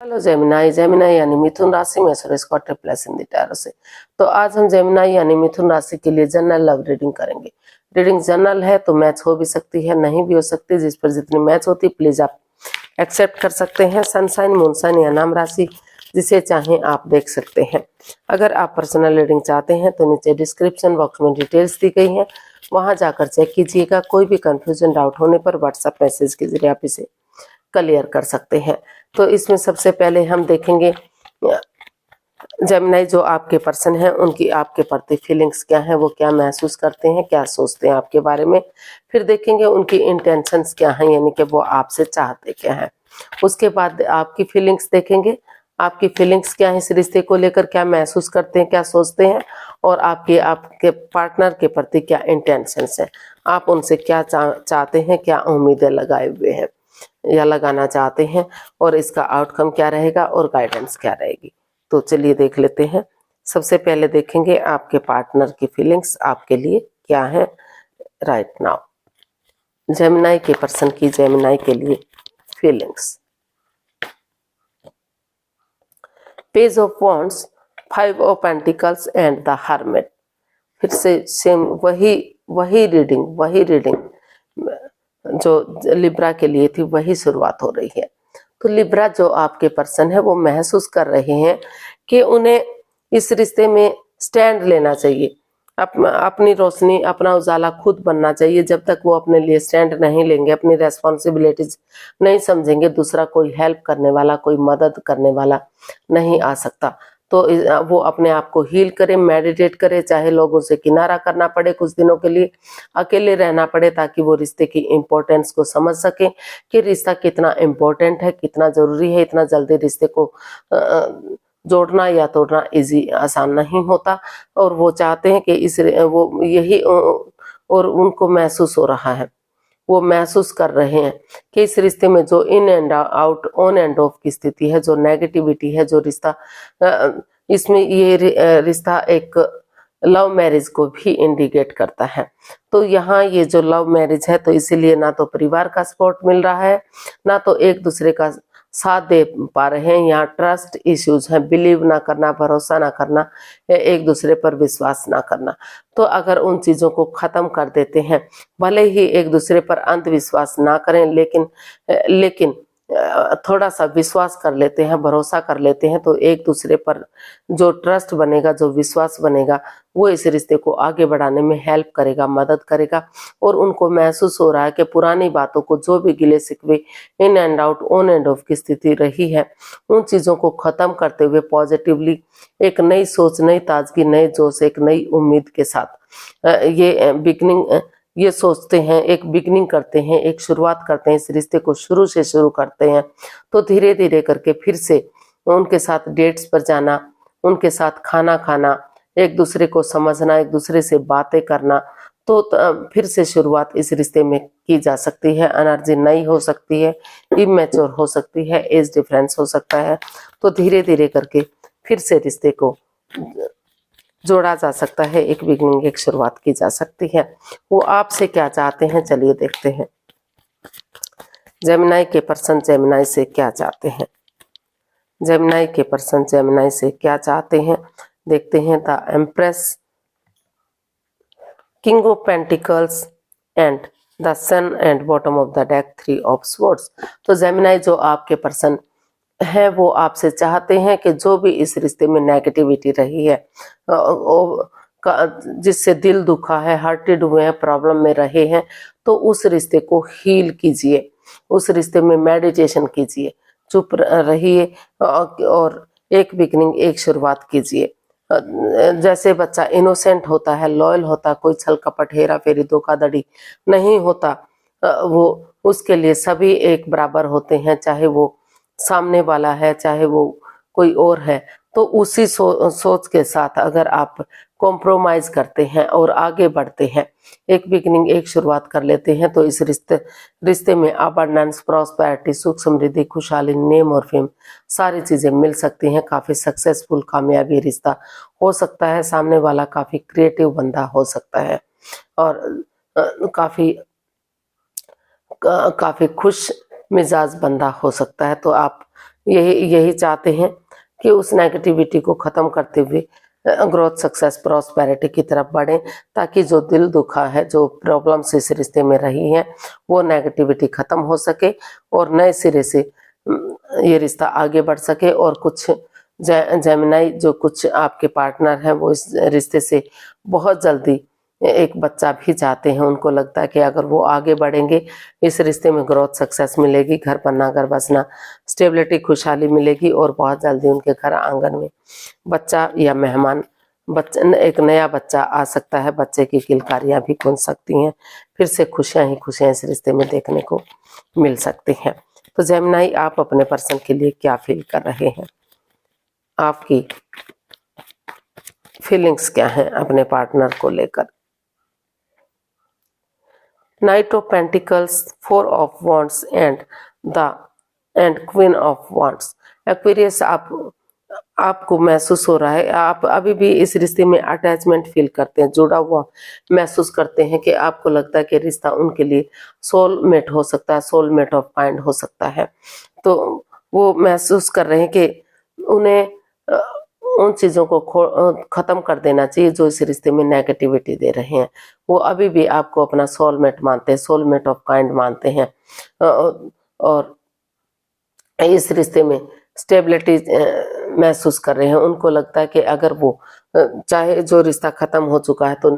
Hello Gemini. Gemini यानी मिथुन राशि में Suresh quarter plus in the tarot से। तो आज हम जेमिनाई यानी मिथुन राशि के लिए जनरल लव रीडिंग करेंगे। रीडिंग जनरल है तो मैच हो भी सकती है, नहीं भी हो सकती। जिस पर जितनी मैच होती प्लीज आप एक्सेप्ट कर सकते हैं। सनसाइन, मूनसाइन या नाम राशि जिसे चाहें आप देख सकते हैं। अगर आप पर्सनल रीडिंग चाहते हैं तो नीचे डिस्क्रिप्शन बॉक्स में डिटेल्स दी गई हैं, वहां जाकर चेक कीजिएगा। कोई भी कंफ्यूजन डाउट होने पर व्हाट्सएप मैसेज के जरिए आप इसे क्लियर कर सकते हैं। तो इसमें सबसे पहले हम देखेंगे जेमिनाई जो आपके पर्सन हैं उनकी आपके प्रति फीलिंग्स क्या हैं, वो क्या महसूस करते हैं, क्या सोचते हैं आपके बारे में। फिर देखेंगे उनकी इंटेंशंस क्या हैं, यानी कि वो आपसे चाहते क्या हैं। उसके बाद आपकी फीलिंग्स देखेंगे, आपकी फीलिंग्स क्या है इस रिश्ते को लेकर, क्या महसूस करते हैं, क्या सोचते हैं, और आपके पार्टनर के प्रति क्या इंटेंशंस हैं, आप उनसे क्या चाहते हैं, क्या उम्मीदें लगाए हुए हैं या लगाना चाहते हैं, और इसका आउटकम क्या रहेगा और गाइडेंस क्या रहेगी। तो चलिए देख लेते हैं। सबसे पहले देखेंगे आपके पार्टनर की फीलिंग्स आपके लिए क्या है राइट नाउ। जेमिनाई के पर्सन की जेमिनाई के लिए feelings. Page of wands, 5 of pentacles and the hermit. फिर से सेम वही रीडिंग जो लिब्रा के लिए थी वही शुरुआत हो रही है। तो लिब्रा जो आपके पर्सन है वो महसूस कर रहे हैं कि उन्हें इस रिश्ते में स्टैंड लेना चाहिए, अपनी रोशनी, अपना उजाला खुद बनना चाहिए। जब तक वो अपने लिए स्टैंड नहीं लेंगे, अपनी रेस्पॉन्सिबिलिटीज नहीं समझेंगे, दूसरा कोई हेल्प करने वाला, कोई मदद करने वाला नहीं आ सकता। तो वो अपने आप को हील करे, मेडिटेट करे, चाहे लोगों से किनारा करना पड़े, कुछ दिनों के लिए अकेले रहना पड़े, ताकि वो रिश्ते की इम्पोर्टेंस को समझ सके कि रिश्ता कितना इम्पोर्टेंट है, कितना जरूरी है। इतना जल्दी रिश्ते को जोड़ना या तोड़ना आसान नहीं होता। और वो चाहते हैं कि वो यही और उनको महसूस हो रहा है, वो महसूस कर रहे हैं कि इस रिश्ते में जो इन and out, on and off की स्थिति है, जो नेगेटिविटी है, जो रिश्ता इसमें ये रिश्ता एक लव मैरिज को भी इंडिकेट करता है। तो यहाँ ये जो लव मैरिज है, तो इसीलिए ना तो परिवार का सपोर्ट मिल रहा है, ना तो एक दूसरे का साथ दे पा रहे हैं। यहाँ ट्रस्ट इश्यूज हैं, बिलीव ना करना, भरोसा ना करना, एक दूसरे पर विश्वास ना करना। तो अगर उन चीजों को खत्म कर देते हैं, भले ही एक दूसरे पर अंधविश्वास ना करें, लेकिन थोड़ा सा विश्वास कर लेते हैं, भरोसा कर लेते हैं, तो एक दूसरे पर जो ट्रस्ट बनेगा, जो विश्वास बनेगा, वो इस रिश्ते को आगे बढ़ाने में हेल्प करेगा, मदद करेगा। और उनको महसूस हो रहा है कि पुरानी बातों को, जो भी गिले शिकवे, in and out, on and off की स्थिति रही है, उन चीजों को खत्म करते हुए पॉजिटिवली एक नई सोच, नई ताजगी, नए जोश, एक नई उम्मीद के साथ ये सोचते हैं, एक बिगनिंग करते हैं, एक शुरुआत करते हैं, इस रिश्ते को शुरू से शुरू करते हैं। तो धीरे धीरे करके फिर से उनके साथ डेट्स पर जाना, उनके साथ खाना खाना, एक दूसरे को समझना, एक दूसरे से बातें करना, तो फिर से शुरुआत इस रिश्ते में की जा सकती है। एनर्जी नई हो सकती है, इमेच्योर हो सकती है, एज डिफरेंस हो सकता है। तो धीरे धीरे करके फिर से रिश्ते को जोड़ा जा सकता है, एक बिगनिंग, एक शुरुआत की जा सकती है। वो आपसे क्या चाहते हैं, चलिए देखते हैं। जेमिनाई के पर्सन जेमिनाई से क्या चाहते हैं, जेमिनाई के पर्सन जेमिनाई से क्या चाहते हैं, देखते हैं। The empress, king of pentacles and the sun and bottom of the deck, 3 of swords. तो जेमिनाई जो आपके पर्सन है वो आपसे चाहते हैं कि जो भी इस रिश्ते में नेगेटिविटी रही है, जिससे दिल दुखा है, हर्टेड हुए हैं, प्रॉब्लम में रहे हैं, तो उस रिश्ते को हील कीजिए, उस रिश्ते में मेडिटेशन कीजिए, चुप रहिए और एक बिगनिंग, एक शुरुआत कीजिए। जैसे बच्चा इनोसेंट होता है, लॉयल होता, कोई छल कपट, हेरा फेरी, धोखाधड़ी नहीं होता, वो उसके लिए सभी एक बराबर होते हैं, चाहे वो सामने वाला है, चाहे वो कोई और है। तो उसी सोच के साथ अगर आप कॉम्प्रोमाइज करते हैं और आगे बढ़ते हैं, एक बिगनिंग, एक शुरुआत कर लेते हैं, तो इस रिश्ते में अबंडेंस, प्रॉस्पेरिटी, सुख समृद्धि, खुशहाली, नेम और फेम, सारी चीजें मिल सकती हैं। काफी सक्सेसफुल, कामयाबी रिश्ता हो सकता है। सामने वाला काफी क्रिएटिव बंदा हो सकता है और काफी खुश मिजाज बंदा हो सकता है। तो आप यही चाहते हैं कि उस नेगेटिविटी को ख़त्म करते हुए ग्रोथ, सक्सेस, प्रॉस्पेरिटी की तरफ बढ़ें, ताकि जो दिल दुखा है, जो प्रॉब्लम्स इस रिश्ते में रही हैं, वो नेगेटिविटी ख़त्म हो सके और नए सिरे से ये रिश्ता आगे बढ़ सके। और कुछ जेमिनी जो कुछ आपके पार्टनर हैं, वो इस रिश्ते से बहुत जल्दी एक बच्चा भी चाहते हैं। उनको लगता है कि अगर वो आगे बढ़ेंगे, इस रिश्ते में ग्रोथ, सक्सेस मिलेगी, घर बनना, घर बसना, स्टेबिलिटी, खुशहाली मिलेगी और बहुत जल्दी उनके घर आंगन में बच्चा या मेहमान, बच्चा, एक नया बच्चा आ सकता है। बच्चे की किलकारियां भी गूंज सकती हैं। फिर से खुशियां ही खुशियां इस रिश्ते में देखने को मिल सकती हैं। तो जेमिनी, आप अपने पर्सन के लिए क्या फील कर रहे हैं? आपकी फीलिंग्स क्या हैं अपने पार्टनर को लेकर? Night of pentacles, 4 of wands and queen of wands. Aquarius, आपको महसूस हो रहा है, आप अभी भी इस रिश्ते में अटैचमेंट फील करते हैं, जुड़ा हुआ महसूस करते हैं कि आपको लगता है कि रिश्ता उनके लिए सोलमेट हो सकता है, सोलमेट ऑफ काइंड हो सकता है। तो वो महसूस कर रहे हैं कि उन्हें उन चीज़ों को ख़त्म कर देना चाहिए जो इस रिश्ते में नेगेटिविटी दे रहे हैं। वो अभी भी आपको अपना सोलमेट मानते हैं, सोलमेट ऑफ काइंड मानते हैं और इस रिश्ते में स्टेबिलिटी महसूस कर रहे हैं। उनको लगता है कि अगर वो चाहे जो रिश्ता ख़त्म हो चुका है तो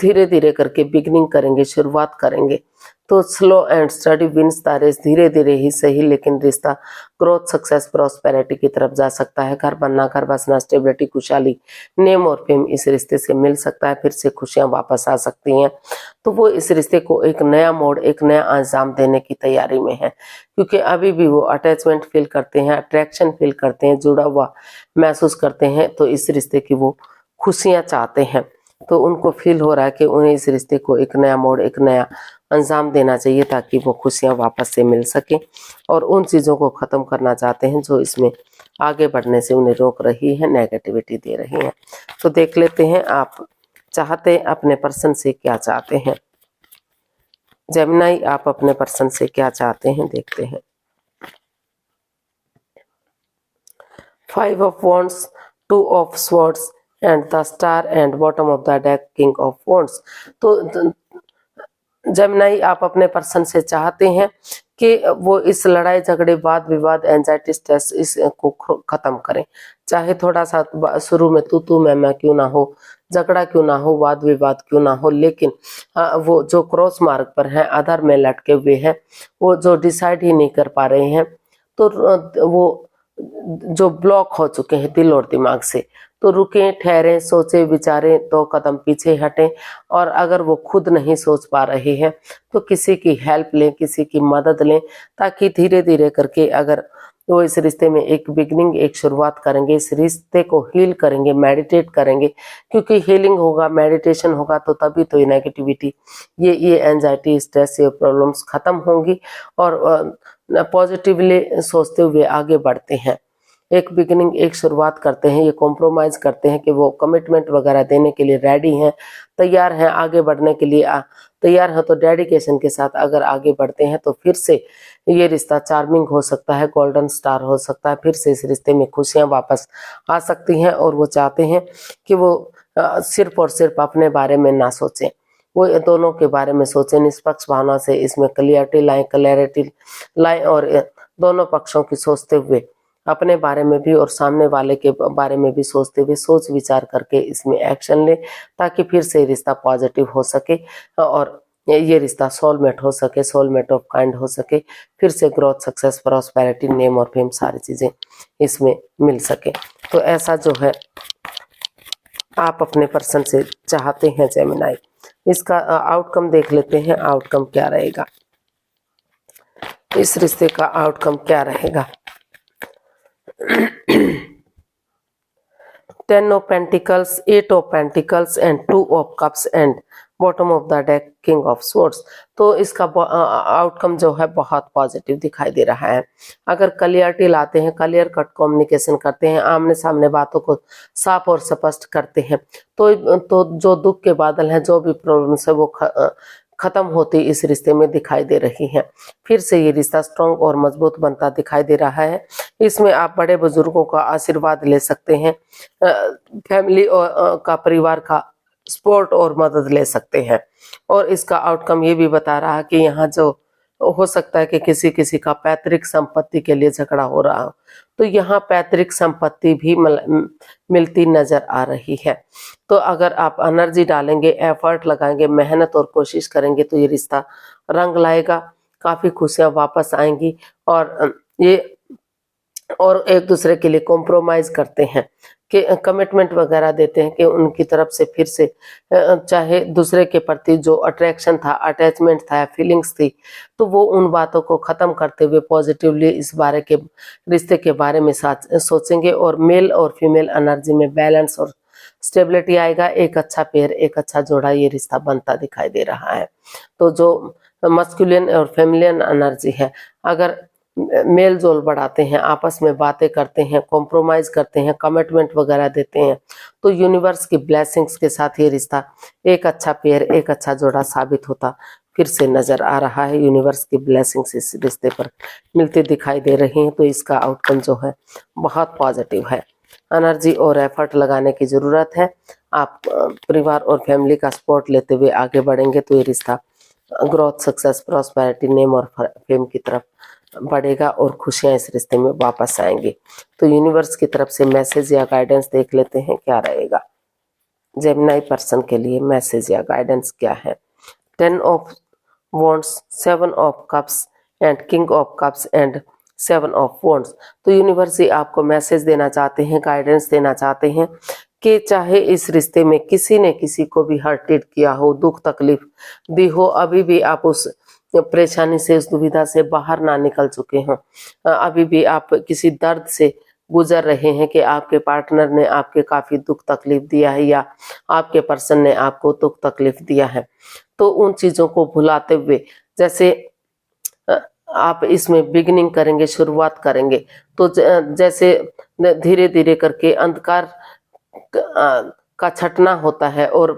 धीरे धीरे करके बिगनिंग करेंगे, शुरुआत करेंगे। तो slow and study wins the race, धीरे धीरे ही सही, लेकिन रिश्ता ग्रोथ, सक्सेस, प्रॉस्पेरिटी की तरफ जा सकता है। घर बनना, घर बसना, स्टेबिलिटी, खुशहाली, नेम और फेम इस रिश्ते से मिल सकता है। फिर से खुशियां वापस आ सकती हैं। तो वो इस रिश्ते को एक नया मोड़, एक नया अंजाम देने की तैयारी में है, क्योंकि अभी भी वो अटैचमेंट फील करते हैं, अट्रैक्शन फील करते हैं, जुड़ा हुआ महसूस करते हैं। तो इस रिश्ते की वो खुशियां चाहते हैं। तो उनको फील हो रहा है कि उन्हें इस रिश्ते को एक नया मोड़, एक नया अंजाम देना चाहिए, ताकि वो खुशियां वापस से मिल सके। और उन चीज़ों को ख़त्म करना चाहते हैं जो इसमें आगे बढ़ने से उन्हें रोक रही है, नेगेटिविटी दे रही है। तो देख लेते हैं आप चाहते अपने पर्सन से क्या चाहते हैं। जेमिनी, आप अपने पर्सन से क्या चाहते हैं, देखते हैं। 5 of wands, 2 of swords and the star and bottom of the deck king of wands. तो जेमिनी, आप अपने पर्सन से चाहते हैं कि वो इस लड़ाई झगड़े, वाद विवाद, एंजाइटी, स्ट्रेस इसको खत्म करें। चाहे थोड़ा सा शुरू में तू मैं क्यों ना हो, झगड़ा क्यों ना हो, वाद विवाद क्यों ना हो, लेकिन वो जो क्रॉस मार्ग पर हैं, अधर में लटके हुए हैं, वो जो डिसाइड ही नहीं कर पा रहे हैं, तो वो जो ब्लॉक हो चुके हैं दिल और दिमाग से, तो रुकें, ठहरें, सोचें, विचारें, 2 कदम पीछे हटें। और अगर वो खुद नहीं सोच पा रहे हैं तो किसी की हेल्प लें, किसी की मदद लें, ताकि धीरे धीरे करके अगर वो इस रिश्ते में एक बिगनिंग, एक शुरुआत करेंगे, इस रिश्ते को हील करेंगे, मेडिटेट करेंगे, क्योंकि हीलिंग होगा, मेडिटेशन होगा, तो तभी तो ये नेगेटिविटी, ये एंजाइटी, स्ट्रेस, ये प्रॉब्लम्स खत्म होंगी और पॉजिटिवली सोचते हुए आगे बढ़ते हैं। एक बिगिनिंग, एक शुरुआत करते हैं, ये कॉम्प्रोमाइज करते हैं कि वो कमिटमेंट वगैरह देने के लिए रेडी हैं, तैयार हैं, आगे बढ़ने के लिए तैयार हैं। तो डेडिकेशन के साथ अगर आगे बढ़ते हैं तो फिर से ये रिश्ता चार्मिंग हो सकता है, गोल्डन स्टार हो सकता है। फिर से इस रिश्ते में खुशियां वापस आ सकती हैं। और वो चाहते हैं कि वो सिर्फ और सिर्फ अपने बारे में ना सोचें, वो दोनों के बारे में सोचें, निष्पक्ष भावना से इसमें क्लैरिटी लाएं और दोनों पक्षों की सोचते हुए, अपने बारे में भी और सामने वाले के बारे में भी सोचते हुए, सोच विचार करके इसमें एक्शन लें, ताकि फिर से रिश्ता पॉजिटिव हो सके और ये रिश्ता सोलमेट हो सके, सोलमेट ऑफ काइंड हो सके। फिर से ग्रोथ, सक्सेस, प्रॉस्पेरिटी, नेम और फेम सारी चीज़ें इसमें मिल सके। तो ऐसा जो है आप अपने पर्सन से चाहते हैं जेमिनी। इसका आउटकम देख लेते हैं, आउटकम क्या रहेगा, इस रिश्ते का आउटकम क्या रहेगा। 10 of Pentacles, 8 of Pentacles and 2 of Cups and bottom of the deck king of swords. तो इसका आउटकम जो है बहुत पॉजिटिव दिखाई दे रहा है। अगर क्लियरिटी लाते हैं, क्लियर कट कम्युनिकेशन करते हैं, आमने सामने बातों को साफ और स्पष्ट करते हैं, तो जो दुख के बादल हैं, जो भी प्रॉब्लम्स है, वो खत्म होती इस रिश्ते में दिखाई दे रही हैं। फिर से ये रिश्ता स्ट्रॉन्ग और मजबूत बनता दिखाई दे रहा है। इसमें आप बड़े बुजुर्गों का आशीर्वाद ले सकते हैं, फैमिली और का परिवार का सपोर्ट और मदद ले सकते हैं। और इसका आउटकम ये भी बता रहा है कि यहाँ जो हो सकता है कि किसी किसी का पैतृक संपत्ति के लिए झगड़ा हो रहा हो, तो यहाँ पैतृक संपत्ति भी मिलती नजर आ रही है। तो अगर आप एनर्जी डालेंगे, एफर्ट लगाएंगे, मेहनत और कोशिश करेंगे तो ये रिश्ता रंग लाएगा, काफी खुशियां वापस आएंगी। और एक दूसरे के लिए कॉम्प्रोमाइज करते हैं कि कमिटमेंट वगैरह देते हैं कि उनकी तरफ से फिर से चाहे दूसरे के प्रति जो अट्रैक्शन था, अटैचमेंट था, फीलिंग्स थी, तो वो उन बातों को खत्म करते हुए पॉजिटिवली इस बारे के रिश्ते के बारे में सोचेंगे। और मेल और फीमेल एनर्जी में बैलेंस और स्टेबिलिटी आएगा। एक अच्छा पेयर, एक अच्छा जोड़ा ये रिश्ता बनता दिखाई दे रहा है। तो जो मस्कुलिन और फेमिलियन एनर्जी है, अगर मेल जोल बढ़ाते हैं, आपस में बातें करते हैं, कॉम्प्रोमाइज करते हैं, कमिटमेंट वगैरह देते हैं, तो यूनिवर्स की ब्लेसिंग्स के साथ ये रिश्ता एक अच्छा पेयर, एक अच्छा जोड़ा साबित होता फिर से नजर आ रहा है। यूनिवर्स की ब्लेसिंग्स इस रिश्ते पर मिलती दिखाई दे रही हैं। तो इसका आउटकम जो है बहुत पॉजिटिव है। एनर्जी और एफर्ट लगाने की जरूरत है। आप परिवार और फैमिली का सपोर्ट लेते हुए आगे बढ़ेंगे तो ये रिश्ता ग्रोथ, सक्सेस, प्रॉस्पेरिटी, नेम और फेम की तरफ बढ़ेगा और खुशियां इस रिश्ते में वापस आएंगी। तो यूनिवर्स की तरफ से मैसेज या गाइडेंस देख लेते हैं क्या रहेगा। जेमिनी पर्सन के लिए मैसेज या गाइडेंस क्या है। 10 of wands, 7 of cups and king of cups and 7 of wands. तो यूनिवर्स ही आपको मैसेज देना चाहते हैं, गाइडेंस देना चाहते हैं कि चाहे इस रिश्ते में किसी ने किसी को भी हर्टेड किया हो, दुख तकलीफ दी हो, अभी भी आप उस परेशानी से, उस दुविधा से बाहर ना निकल चुके हों, अभी भी आप किसी दर्द से गुजर रहे हैं कि आपके पार्टनर ने आपके काफी दुख तकलीफ दिया है या आपके पर्सन ने आपको दुख तकलीफ दिया है, तो उन चीजों को भुलाते हुए जैसे आप इसमें बिगिनिंग करेंगे, शुरुआत करेंगे, तो जैसे धीरे धीरे करके अंधकार का छटना होता है और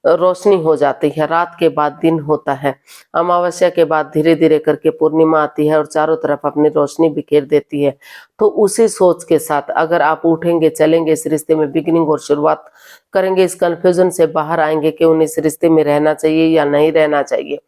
रोशनी हो जाती है, रात के बाद दिन होता है, अमावस्या के बाद धीरे धीरे करके पूर्णिमा आती है और चारों तरफ अपनी रोशनी बिखेर देती है। तो उसी सोच के साथ अगर आप उठेंगे, चलेंगे, इस रिश्ते में बिगिनिंग और शुरुआत करेंगे, इस कंफ्यूजन से बाहर आएंगे कि उन्हें इस रिश्ते में रहना चाहिए या नहीं रहना चाहिए,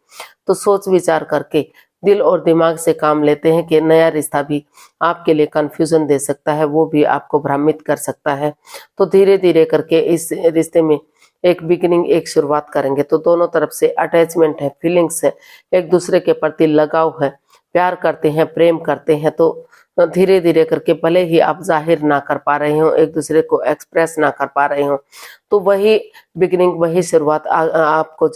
तो सोच विचार करके दिल और दिमाग से काम लेते हैं कि नया रिश्ता भी आपके लिए कंफ्यूजन दे सकता है, वो भी आपको भ्रमित कर सकता है। तो धीरे धीरे करके इस रिश्ते में एक बिगिनिंग, एक शुरुआत करेंगे तो दोनों तरफ से अटैचमेंट है, फीलिंग्स है, एक दूसरे के प्रति लगाव है, प्यार करते हैं, प्रेम करते हैं। तो धीरे धीरे करके भले ही आप जाहिर ना कर पा रहे हो, एक दूसरे को एक्सप्रेस ना कर पा रहे हो, तो वही बिगिनिंग, वही शुरुआत आपको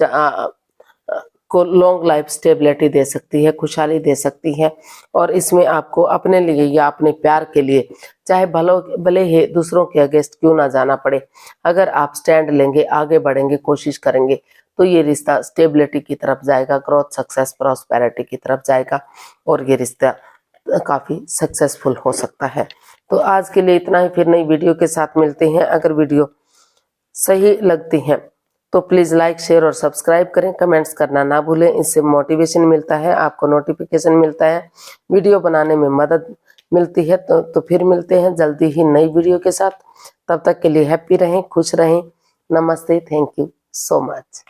को लॉन्ग लाइफ स्टेबिलिटी दे सकती है, खुशहाली दे सकती है। और इसमें आपको अपने लिए या अपने प्यार के लिए चाहे भले ही दूसरों के अगेंस्ट क्यों ना जाना पड़े, अगर आप स्टैंड लेंगे, आगे बढ़ेंगे, कोशिश करेंगे, तो ये रिश्ता स्टेबिलिटी की तरफ जाएगा, ग्रोथ, सक्सेस, प्रॉस्पेरिटी की तरफ जाएगा और ये रिश्ता काफी सक्सेसफुल हो सकता है। तो आज के लिए इतना ही, फिर नई वीडियो के साथ मिलते हैं। अगर वीडियो सही लगती है तो प्लीज़ लाइक, शेयर और सब्सक्राइब करें, कमेंट्स करना ना भूलें, इससे मोटिवेशन मिलता है, आपको नोटिफिकेशन मिलता है, वीडियो बनाने में मदद मिलती है। तो फिर मिलते हैं जल्दी ही नई वीडियो के साथ। तब तक के लिए हैप्पी रहें, खुश रहें। नमस्ते, थैंक यू सो मच।